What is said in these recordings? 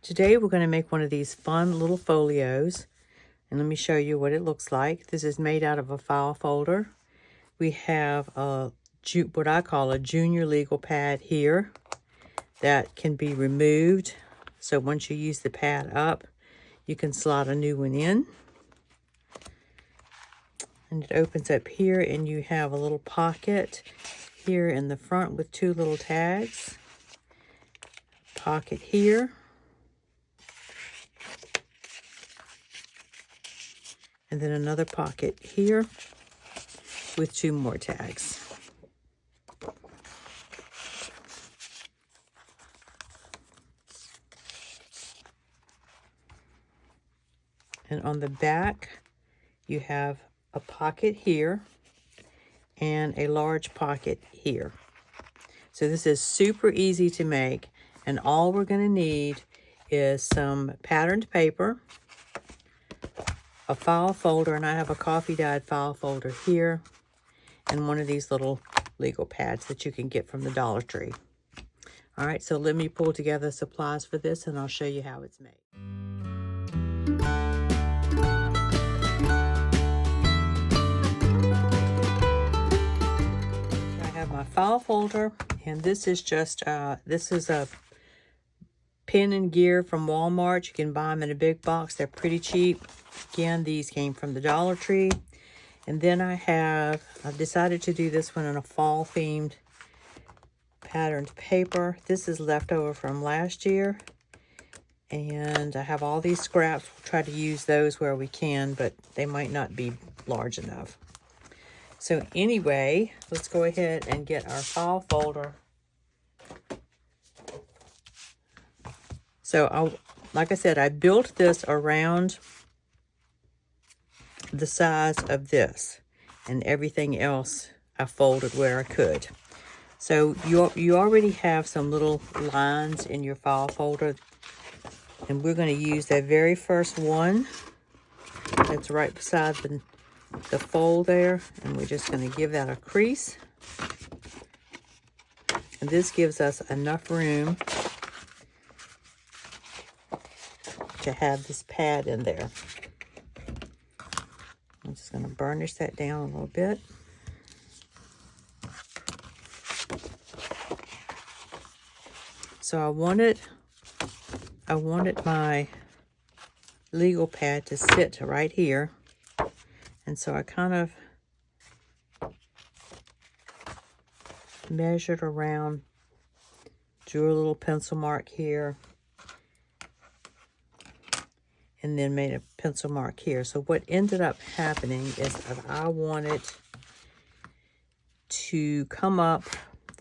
Today we're going to make one of these fun little folios, and let me show you what it looks like. This is made out of a file folder. We have what I call a junior legal pad here that can be removed. So once you use the pad up, you can slot a new one in. And it opens up here, and you have a little pocket here in the front with two little tags. Pocket here. And then another pocket here with two more tags. And on the back, you have a pocket here and a large pocket here. So this is super easy to make, and all we're going to need is some patterned paper, a file folder, and I have a coffee dyed file folder here, and one of these little legal pads that you can get from the Dollar Tree. All right, so let me pull together supplies for this, and I'll show you how it's made. I have my file folder, and this is just, this is a pen and gear from Walmart. You can buy them in a big box. They're pretty cheap. Again, these came from the Dollar Tree. And then I've decided to do this one in a fall themed patterned paper. This is leftover from last year. And I have all these scraps. We'll try to use those where we can, but they might not be large enough. So anyway, let's go ahead and get our file folder. So like I said, I built this around the size of this, and everything else I folded where I could. So you already have some little lines in your file folder, and we're going to use that very first one that's right beside the fold there, and we're just going to give that a crease. And this gives us enough room to have this pad in there. I'm just going to burnish that down a little bit. So I wanted my legal pad to sit right here. And so I kind of measured around, drew a little pencil mark here, and then made a pencil mark here. So what ended up happening is that I wanted to come up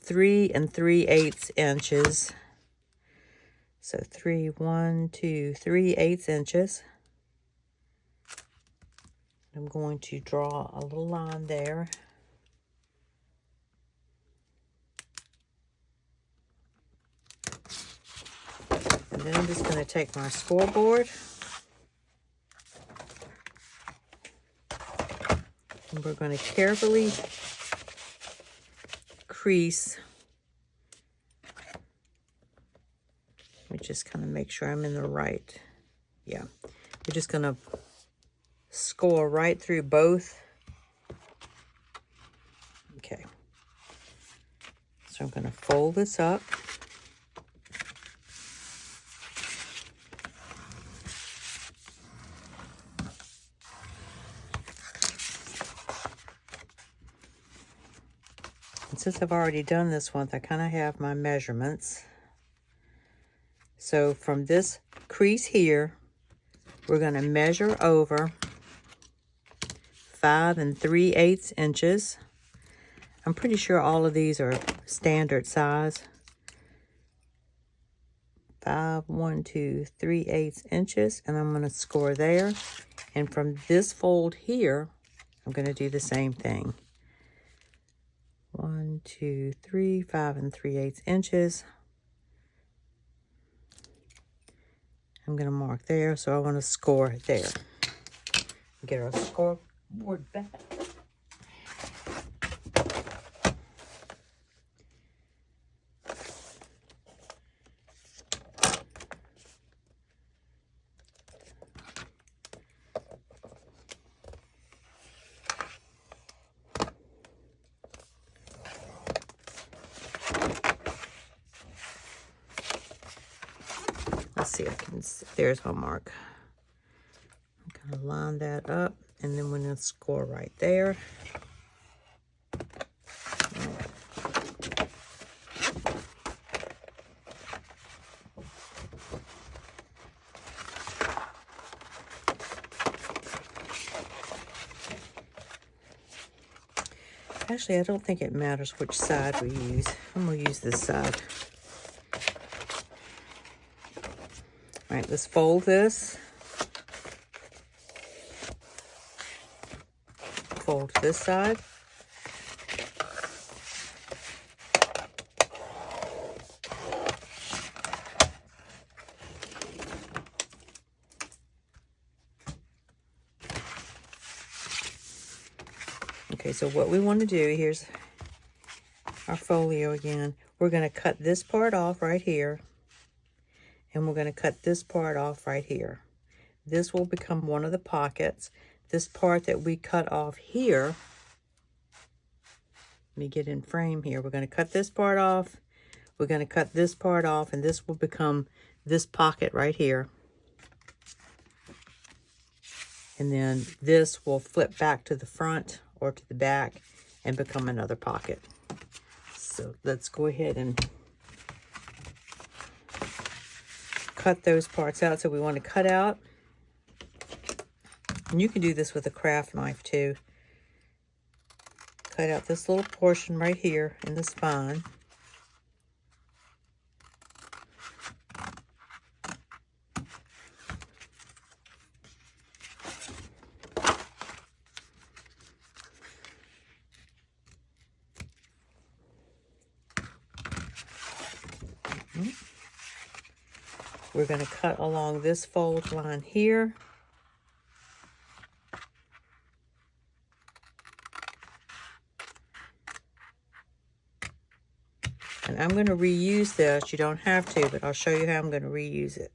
3 3/8 inches. So 1, 2, 3/8 inches. I'm going to draw a little line there. And then I'm just going to take my scoreboard. And we're going to carefully crease. Let me just kind of make sure I'm in the right. Yeah. We're just going to score right through both. Okay. So I'm going to fold this up. Since I've already done this once, I kind of have my measurements. So from this crease here, we're going to measure over 5 3/8 inches. I'm pretty sure all of these are standard size. 5, 1, 2, 3/8 inches, and I'm going to score there. And from this fold here, I'm going to do the same thing. 1, 2, 3, 5 3/8 inches. I'm going to mark there, so I want to score there. Get our scoreboard back. let's see, there's my mark. I'm gonna line that up, and then we're gonna score right there. Actually, I don't think it matters which side we use. I'm gonna use this side. All right, let's fold this. Fold this side. Okay, so what we want to do, here's our folio again. We're going to cut this part off right here, and we're going to cut this part off right here. This will become one of the pockets. This part that we cut off here, let me get in frame here. We're going to cut this part off. We're going to cut this part off, and this will become this pocket right here. And then this will flip back to the front or to the back and become another pocket. So let's go ahead and cut those parts out. So we want to cut out, and you can do this with a craft knife too. Cut out this little portion right here in the spine. We're going to cut along this fold line here. And I'm going to reuse this. You don't have to, but I'll show you how I'm going to reuse it.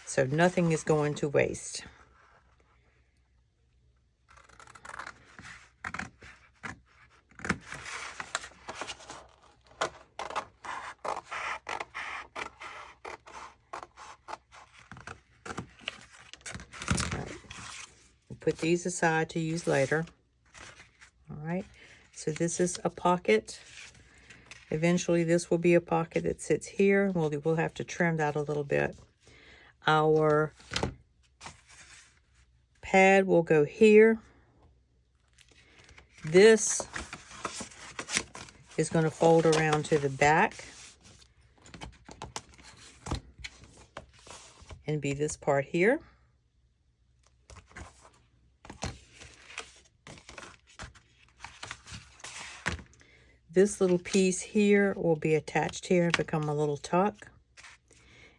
So nothing is going to waste. Put these aside to use later. All right, so this is a pocket. Eventually this will be a pocket that sits here. We'll have to trim that a little bit. Our pad will go here. This is going to fold around to the back and be this part here. This little piece here will be attached here and become a little tuck.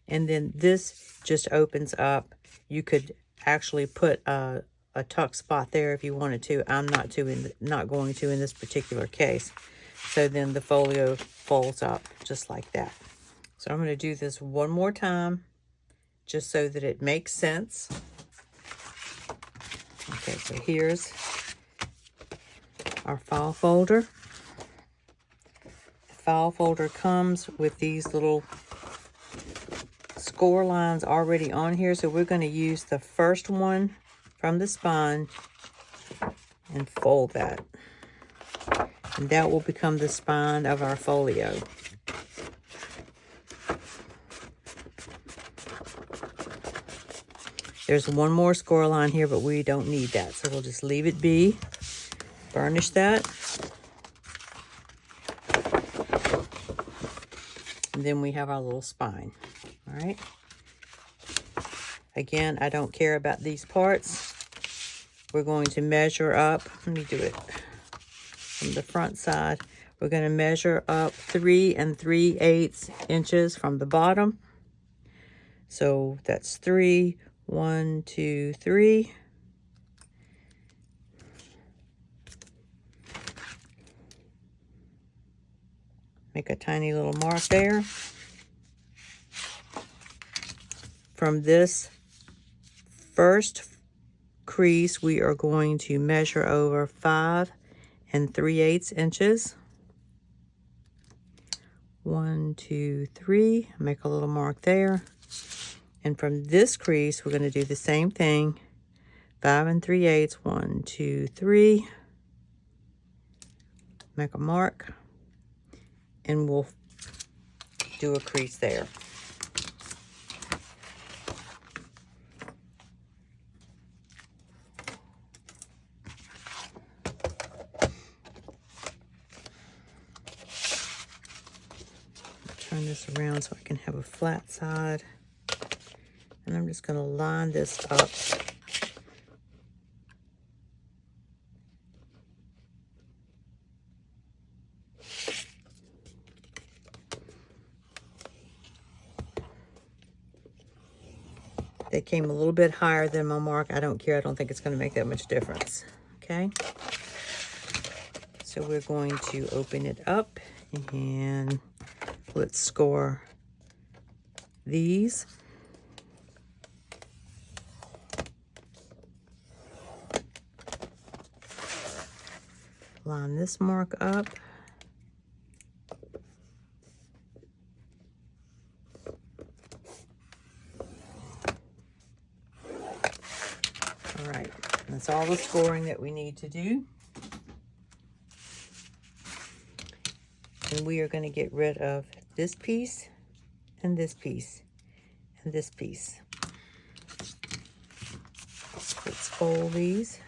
And then this just opens up. You could actually put a tuck spot there if you wanted to. I'm not going to in this particular case. So then the folio folds up just like that. So I'm going to do this one more time just so that it makes sense. Okay, so here's our file folder. File folder comes with these little score lines already on here, so we're going to use the first one from the spine and fold that, and that will become the spine of our folio. There's one more score line here, but we don't need that, so we'll just leave it be. Burnish that. And then we have our little spine. All right. Again, I don't care about these parts. We're going to measure up. Let me do it from the front side. We're going to measure up 3 3/8 inches from the bottom. So that's 3, 1, 2, 3. Make a tiny little mark there. From this first crease, we are going to measure over 5 3/8 inches. 1, 2, 3. Make a little mark there. And from this crease, we're going to do the same thing. 5 3/8. 1, 2, 3. Make a mark. And we'll do a crease there. Turn this around so I can have a flat side. And I'm just going to line this up. They came a little bit higher than my mark. I don't care. I don't think it's going to make that much difference. Okay. So we're going to open it up and let's score these. Line this mark up. All right, that's all the scoring that we need to do. And we are going to get rid of this piece and this piece and this piece. Let's fold these.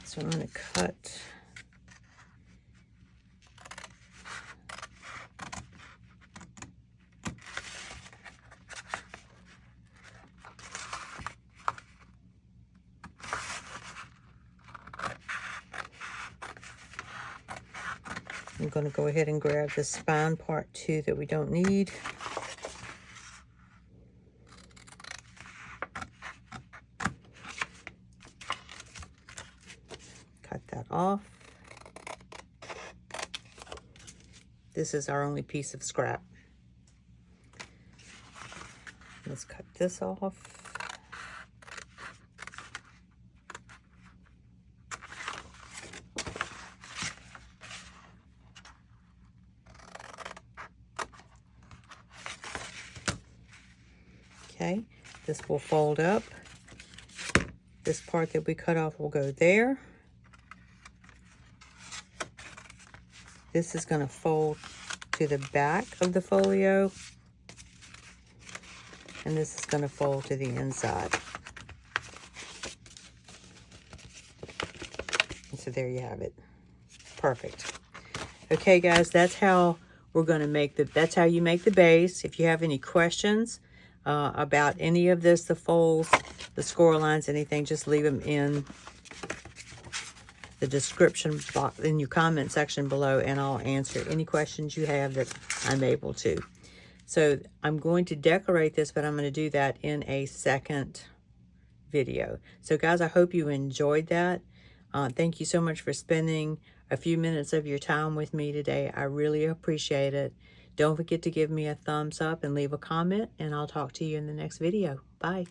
So I'm going to cut I'm going to go ahead and grab the spine part too that we don't need. Cut that off. This is our only piece of scrap. Let's cut this off. Okay, this will fold up. This part that we cut off will go there. This is going to fold to the back of the folio. And this is going to fold to the inside. And so there you have it. Perfect. Okay, guys, that's how we're going to make that's how you make the base. If you have any questions about any of this, the folds, the score lines, anything, just leave them in the description box in your comment section below, and I'll answer any questions you have that I'm able to. So I'm going to decorate this, but I'm going to do that in a second video. So guys, I hope you enjoyed that. Thank you so much for spending a few minutes of your time with me today. I really appreciate it. Don't forget to give me a thumbs up and leave a comment, and I'll talk to you in the next video. Bye.